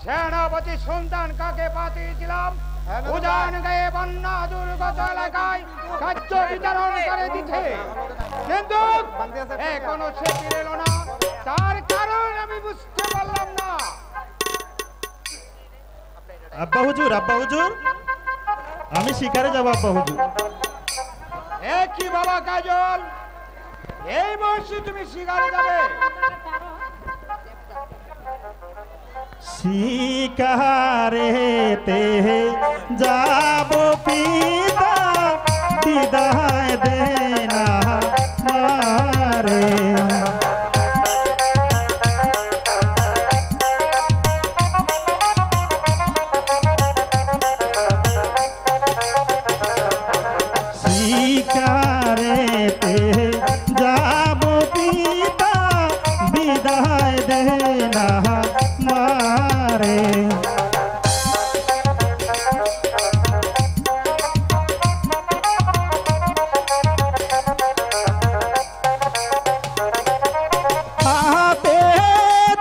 সেনাপতি সন্তান কাকে পাঠিয়েছিলাম উজান গায়ে বন্যা দুর্গত এলাকায় খাদ্য বিতরণ করে দিতে, কিন্তু এখনো সে ফিরে এলো না। তার কারণ আমি বুঝতে পারলাম না। আব্বা হুজুর, আব্বা হুজুর, আমি শিকারে যাব আব্বা হুজুর। এ কি বাবা কাজল, এই বয়সে তুমি শিকারে যাবে? শিকারেতে যাব পিতা, বিদায় দে না মারে। শিকারেতে যাব পিতা, বিদায় দে না মারে। হাতে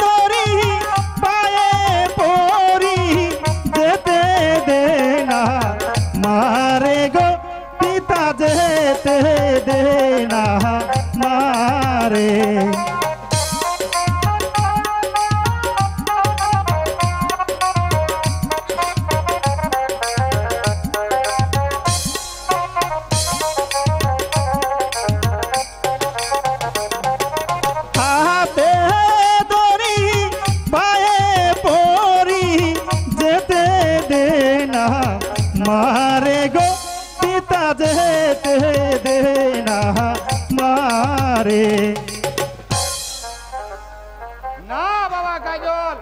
ধরি পায়ে পড়ি যেতে দে না মারে গো পিতা, যেতে দে না মারে। হাতে ধরি পায়ে পড়ি যেতে দে না মারে গো পিতা, যেতে দে না মারে। না বাবা কাজল,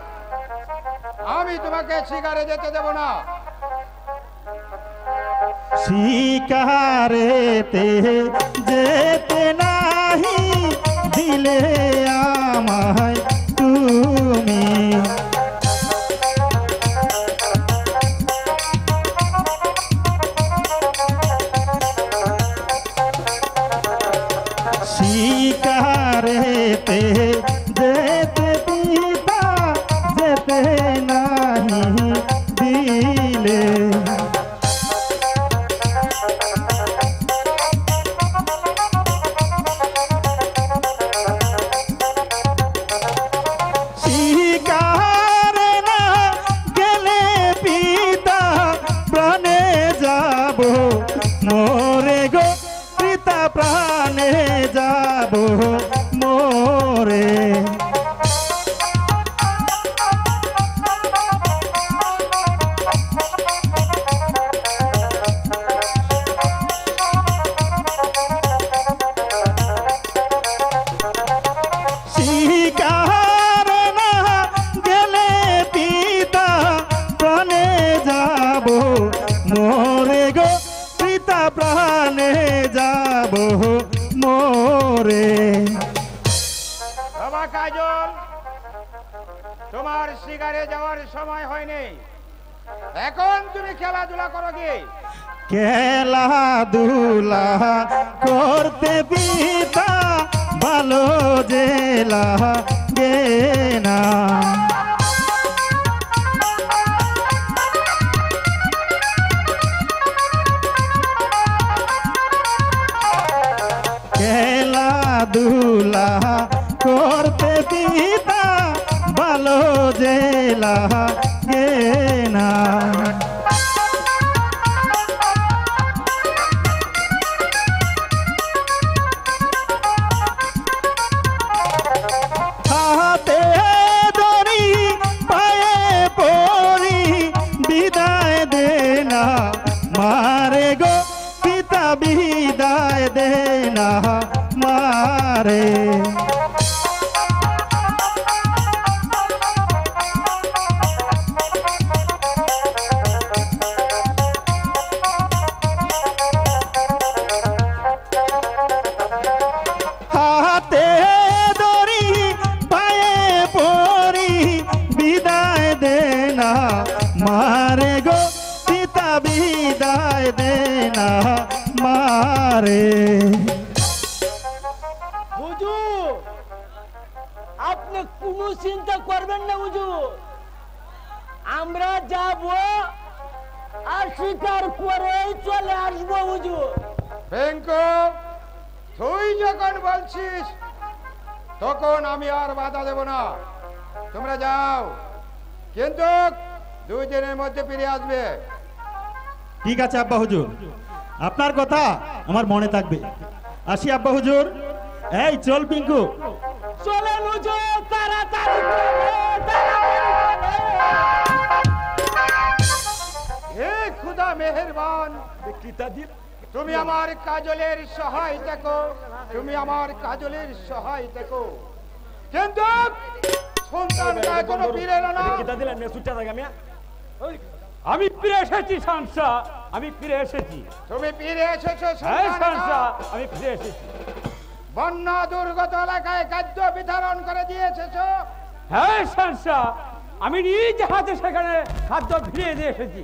আমি তোমাকে শিকারে যেতে দেব না। শিকারেতে যেতে নাহি দিলে আমায় তুমি, শিকারেতে যেতে পিতা, যেতে নাহি দিলে। শিকারে না গেলে পিতা, প্রাণে যাব মোরে গো পিতা, প্রাণে যাব মোরে। শিকারে না গেলে পিতা, প্রাণে যাব মোরে গো পিতা, প্রাণে যাব মোরে। বাবা কাজল, তোমার শিকারে যাওয়ার সময় হয়নি, এখন তুমি খেলাধুলা করো গিয়ে। খেলাধুলা করতে পিতা, ভালো যে লাগে না। খেলাধুলা করতে পিতা, ভালো যে লাগে না। হাতে ধরি পায়ে পড়ি বিদায় দে না মারে গো পিতা, বিদায় দে না মারে। হাতে ধরি পায়ে পড়ি বিদায় দে না মারে গো পিতা, বিদায় দে না মারে। হুজুর, আপনি কোনো চিন্তা করবেন না হুজুর, আমরা যাব আর শিকার করেই চলে আসবো হুজুর। বেঙ্কু, তুই যখন বলছিস তখন আমি আর বাধা দেব না, তোমরা যাও, কিন্তু 2 দিনের মধ্যে ফিরে আসবে। ঠিক আছে আব্বা হুজুর, আপনার কথা আমার মনে থাকবে। আসি আব্বা হুজুর। এই চল পিঙ্কু। চলে হুজুর, তাড়াতাড়ি চলে, তাড়াতাড়ি হে খুদা মেহেরবান, চলে। তুমি আমার কাজলের সহায় থেকো, তুমি আমার কাজলের সহায় থেকো, কিন্তু সন্তানটা এখনো ফিরে এলো না। আমি ফিরে এসেছি শানসা, আমি ফিরে এসেছি। তুমি ফিরে এসেছো হ্যাঁ শানসা, সন্তানটা। আমি ফিরে এসেছি। বন্যা দুর্গত এলাকায় খাদ্য বিতরণ করে দিয়ে এসেছো। হ্যাঁ শানসা, আমি নিজ হাতে সেখানে খাদ্য ফিরিয়ে দিয়ে এসেছি।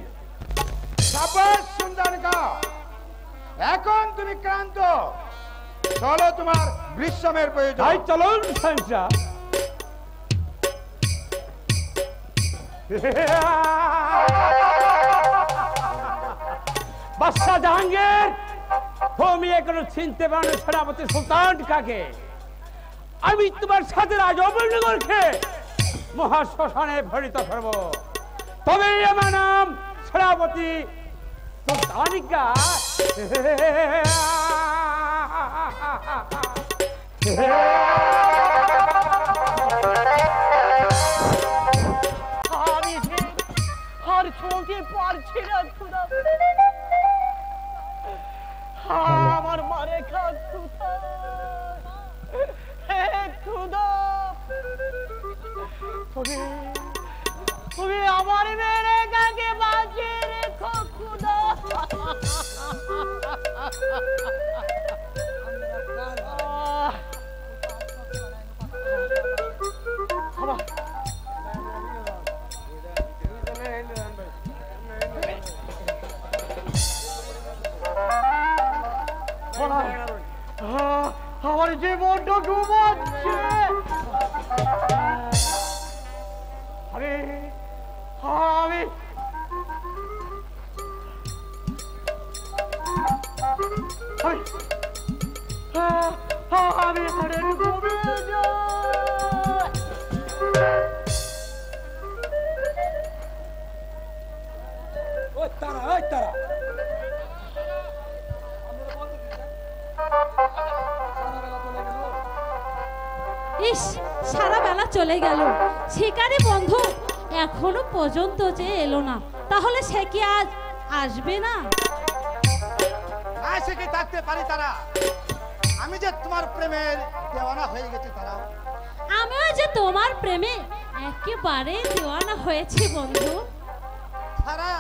সাবাস সন্তানকা, এখন তুমি ক্লান্ত, চলো তোমার বিশ্রামের প্রয়োজন। তাই চলুন শানসা। বাদশাহ জাহাঙ্গীর, তুমি এখনো চিনতে পারো সেনাপতি সুলতান কাকে? আমি তোমার সাথে রাজবন্দিগরকে মহাশ্মশানে ভরিত করব, তবে আমার নাম সেনাপতি সুলতানিকা। আর চোখে পারছি না খুদা, আমার মারে খা খুদা, হে খুদা, তুমি আমার মেরে কাকে বাঁচিয়ে রেখো খুদা। আমার জীবনটা ঘুমাচ্ছে। আমি আমি আমি এখানে ঘুমিয়ে যাই। ওই তারা, ওই তারা, ইস, সারা বেলা চলে গেল, শিকারি বন্ধু এখনো পর্যন্ত যে এলো না, তাহলে সে কি আজ আসবে না? সে কি থাকতে পারি তারা? আমি যে তোমার প্রেমের দেওয়ানা হয়ে গেছি তারা। আমিও যে তোমার প্রেমে একেবারে দেওয়ানা হয়েছি বন্ধু। তারা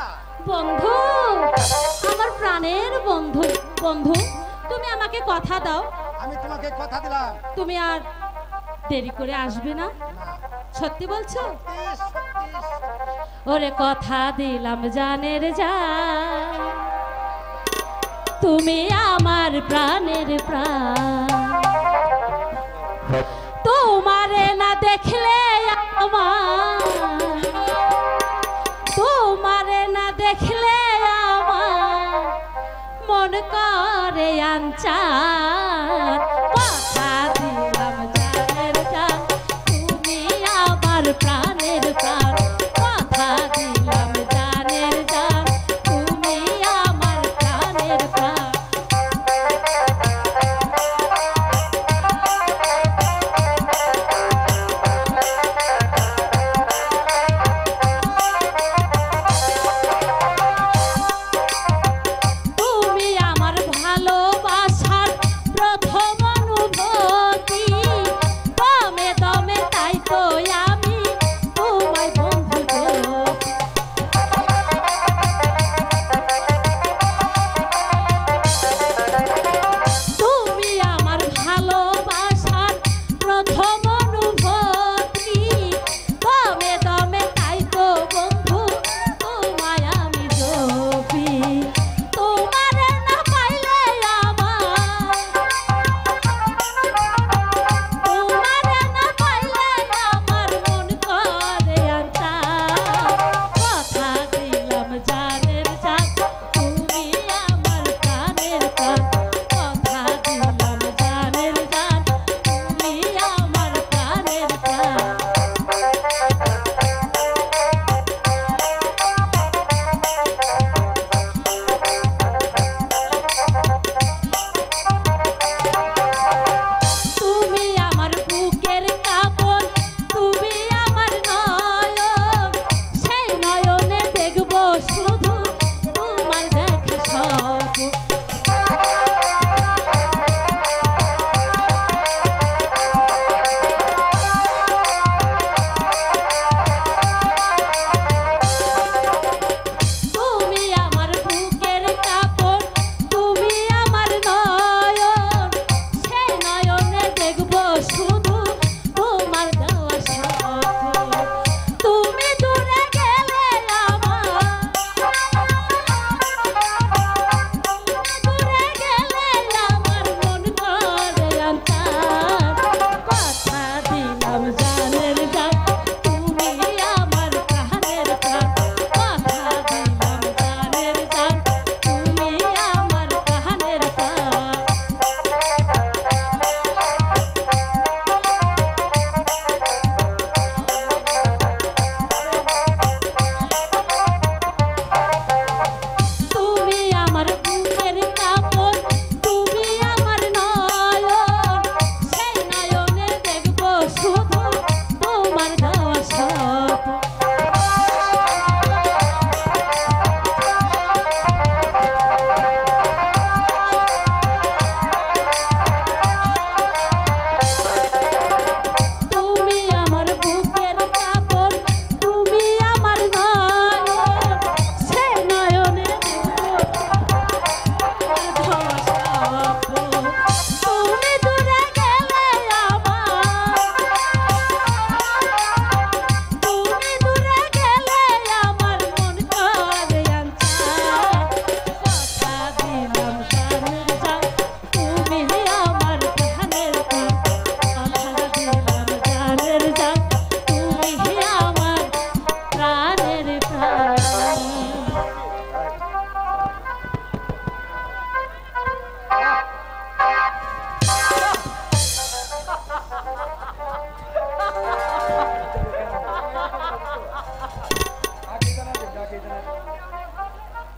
বন্ধু, আমার প্রাণের বন্ধু, বন্ধু তুমি আমাকে কথা দাও, আমি তোমাকে কথা দিলাম, তুমি আর দেরি করে আসবে না। সত্যি বলছো? ওরে কথা দিলাম জানের জান, তুমি আমার প্রাণের প্রাণ, তোমারে না দেখলে আমার, তোমারে না দেখলে আমার মন করে আনচান। কথা দিলাম জানের জান, তুমি আমার প্রাণের প্রাণ, কথা দিলাম জানের জান, তুমি আমার প্রাণের প্রাণ। তুমি আমার ভালোবাসার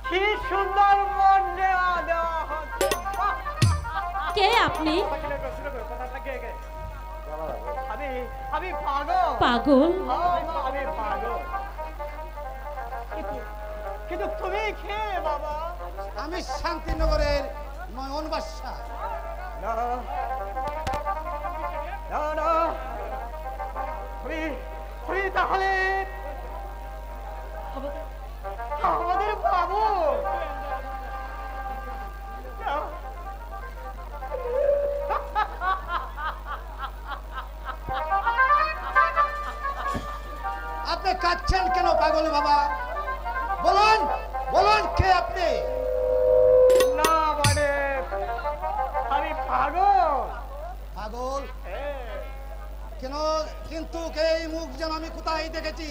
কি সুন্দর মন দেওয়া দেওয়া হচ্ছে। কে আপনি? আমি আমি পাগল পাগল? আমি পাগল। কিন্তু তুমি কে বাবা? আমি শান্তিনগরের নয়ন বাদশা। না না না, তুমি তুমি তাহলে আমাদের বাবু। আপনি কাঁদছেন কেন পাগল বাবা? বলুন বলুন কে আপনি? না মানে আমি পাগল। পাগল কেন? কিন্তু এই মুখ যেন আমি কোথায় দেখেছি,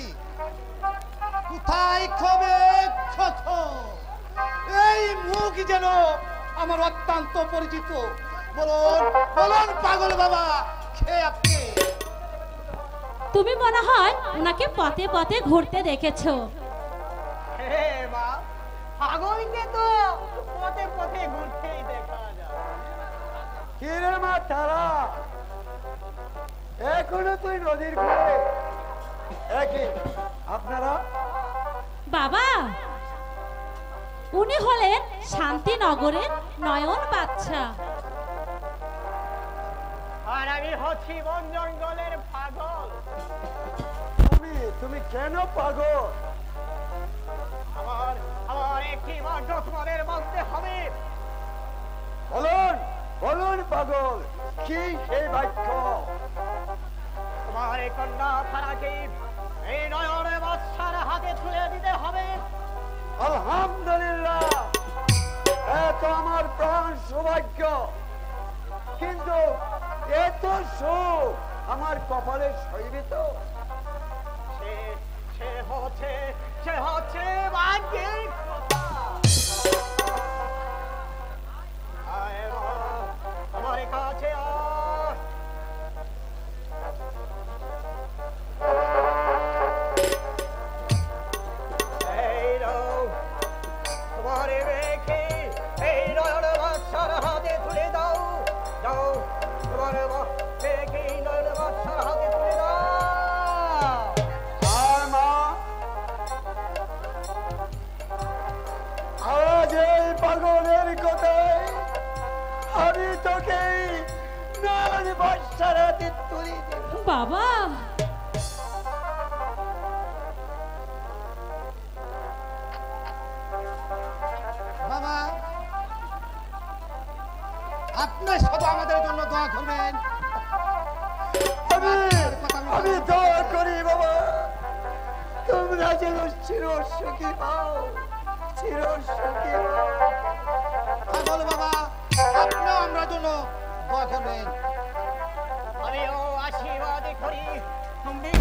কোথায় খবে এই মুখ যেন আমার অত্যন্ত পরিচিত। বলুন বলুন পাগল বাবা কে আপনি? তুমি মনে হয় ওনাকে পথে পথে ঘুরতে দেখেছো। হে মা, পাগলকে তো পথে পথে ঘুরতেই দেখা যায়। কি রে মা তারা, এখনো তুই নদীর ঘুরে? একই আপনারা? বাবা, উনি হলেন শান্তিনগরের নয়ন বাদশা। আর আমি হচ্ছি বন জঙ্গলের পাগল। তুমি কেন পাগল? আমার আমার একটি বাক্য তোমাদের বলতে হবে। বলুন বলুন পাগল, কি সেই বাক্য? তোমার এই কন্যা ছাড়াকে এই নয়ন বাদশার হাতে তুলে দিতে হবে। আলহামদুলিল্লাহ, এত আমার প্রাণ সৌভাগ্য। কিন্তু এত সুখ আমার কপালে সইবে তো? সে হচ্ছে ভাগ্যের কথা। আয় মা, আমার কাছে আয়। এই নাও, তোমার মেয়েকে এই নয়ন বাদশার হাতে তুলে দাও। যাও, তোমার মেয়েকে এই নয়ন বাদশার হাতে তুলে দাও। আজ এই পাগলের কথায় আমি তোকে নয়ন বাদশার হাতে তুলে দেব। বাবা, বাবা আপনি শুধু আমাদের জন্য দোয়া করবেন। আমি দোয়া করি বাবা, তোমরা যেন চির সুখী পাও, চির সুখী পাও। পাগল বাবা আপনিও আমরা জন্য দোয়া করবেন। আমিও আশীর্বাদ করি তুমি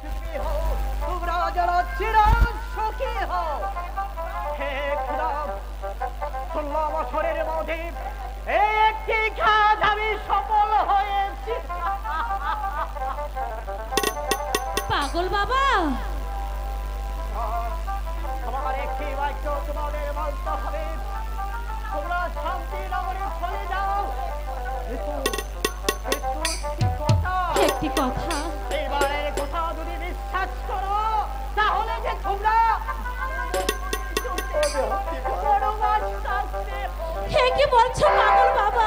সুখী হও, তোমরা যেন চির সুখী হও। হে খোদা, 16 বছরের মধ্যে এই একটি কাজ আমি সফল হয়েছি। পাগল বাবা, আমার একটি বাক্য তোমাদের বলতে হবে। তোমরা শান্তিনগরে চলে যাও। একটি কথা। এবারের কথা যদি বিশ্বাস করো, তাহলে যে তোমরা হে কি বলছো পাগল বাবা?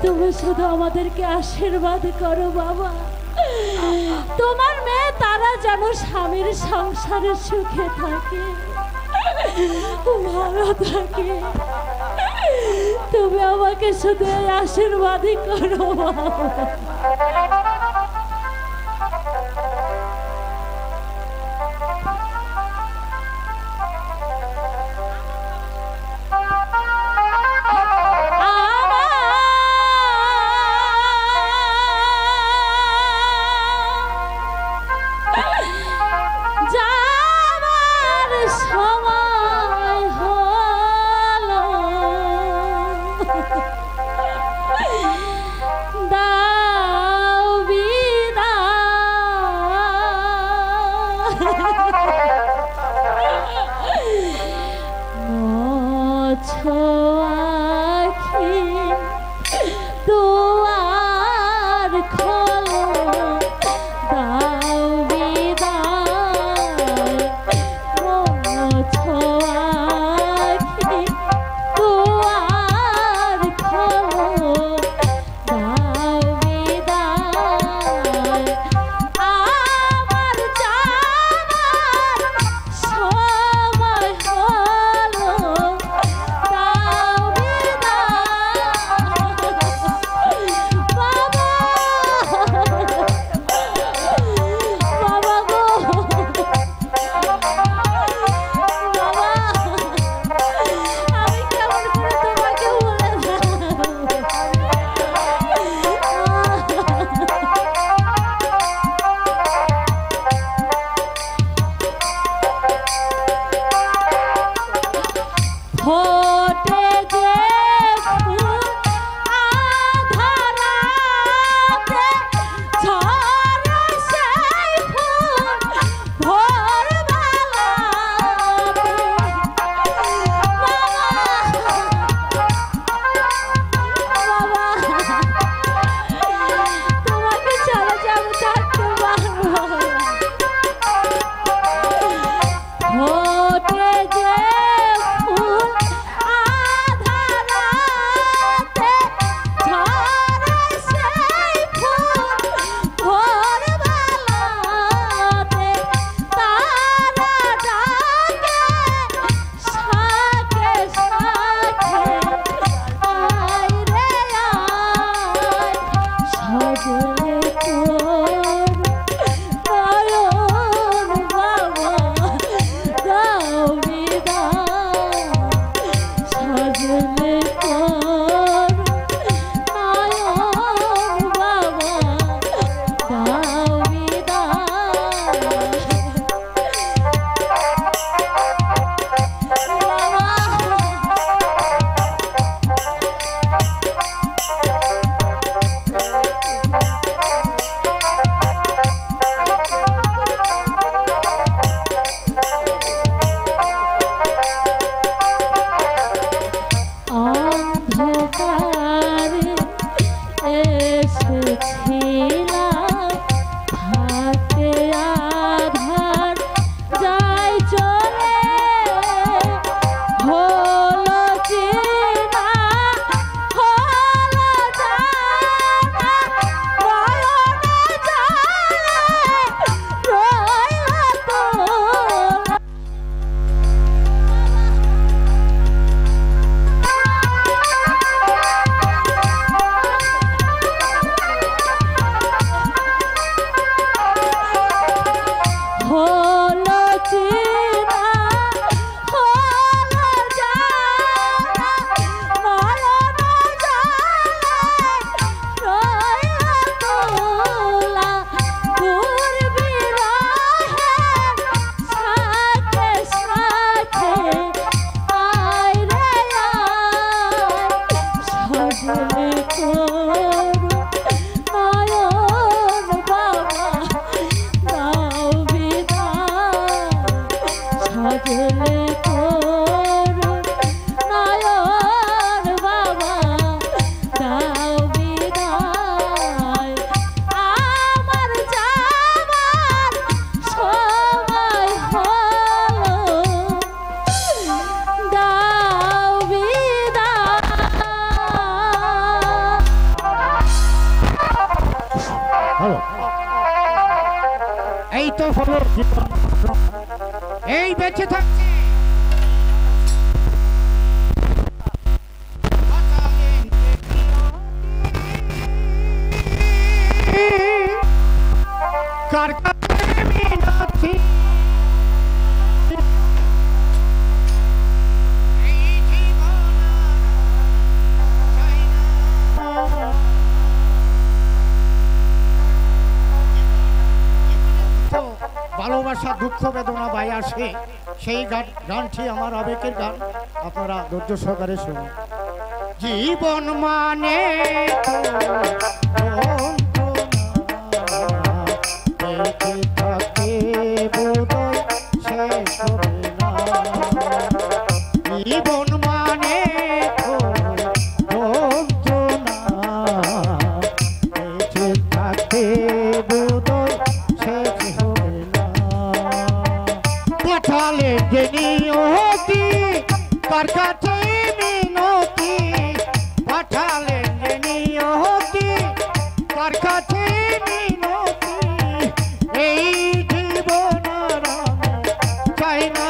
তুমি শুধু আমাদেরকে আশীর্বাদ করো বাবা, তোমার মেয়ে তারা যেন স্বামীর সংসারে সুখে থাকে, ভালো থাকে। তুমি আমাকে শুধু এই আশীর্বাদই করো বাবা। হলো এই তো হলো জীবন এই বেঁচে থাকছে কার কাছে মিনতি ভালোবাসা দুঃখ বেদনা বাই আসে সেই গানটি আমার আবেগের গান আপনারা ধৈর্য সহকারে শুনুন জীবন মানে জীবন মানে থাকতে পাঠালে যে নিয়তি তার কাছে মিনতি পাঠালে যে নিয়তি তার কাছে মিনতি এই জীবন চাই না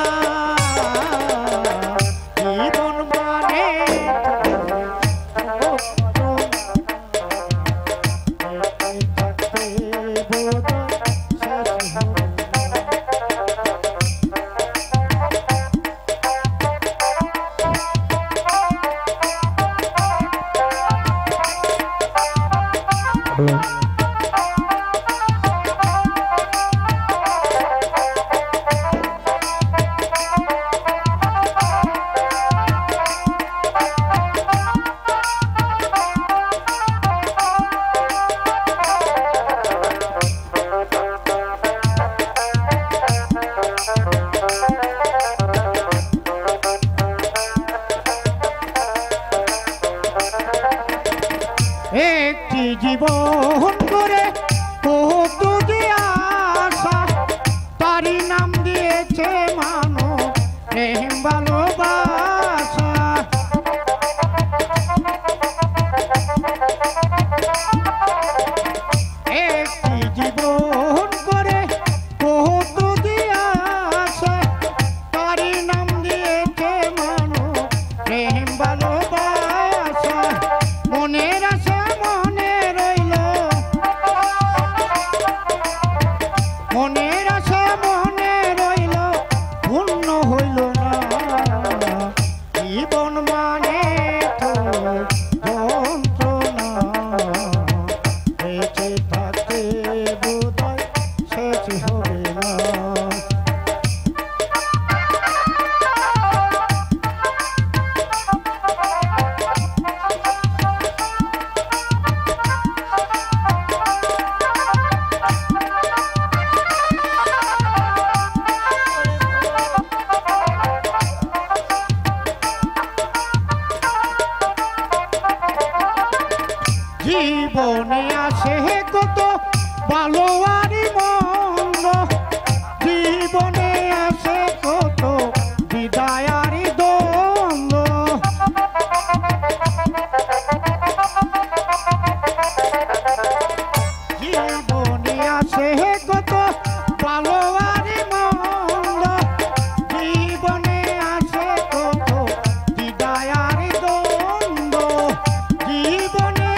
জীবন মানে একটি জীবন করে কত যে আশা তারই নাম দিয়েছে মানব প্রেম ভালোবাসা একটি জীবন করে কত যে আশা তারই নাম দিয়েছে মানব প্রেম ভালোবাসা মনের আশা মনের আশা মনে রইল পূর্ণ হইল না জীবন মানে তো যন্ত্রণা বেঁচে থাকতে বোধহয় শেষ হবে না জীবনে আসে কত ভালো আর মন্দ জীবনে আসে কত বিদায় আর দ্বন্দ্ব জীবনে আসে কত ভালো আর মন্দ জীবনে আসে কত বিদায় আর দ্বন্দ্ব জীবনে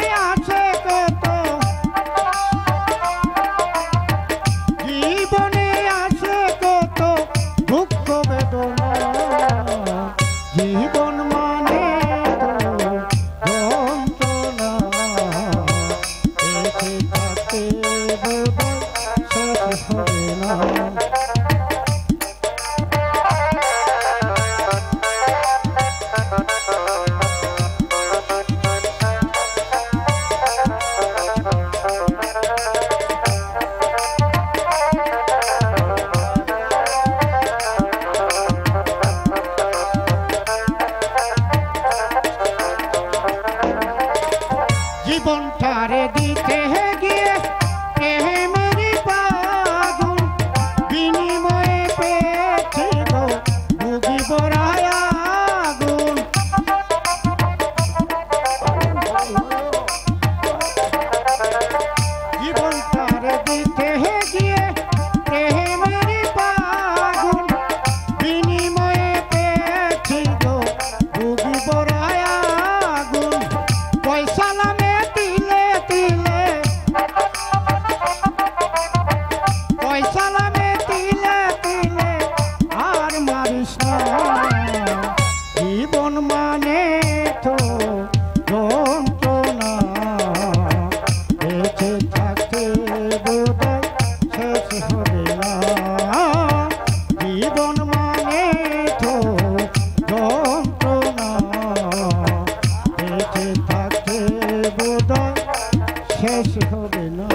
জীবনে আসে কত দুঃখ বেদনা জীবন মানে যন্ত্রণা বেঁচে থাকতে বোধহয় শেষ হবে না জীবনটারে দিতে গিয়ে প্রেমের পাগুন বিনিময়ে পেয়েছি গো বুঝি বড়ায় আগুন জীবনটা সালামে তিলে তিলে ওই সালামে তিলে তিলে আর মারিস না জীবন মানে তো যন্ত্রণা বেঁচে থাকতে বোধহয় শেষ হবে না জীবন মানে তো যন্ত্রণা বেঁচে থাকতে বোধহয় শেষ হবে না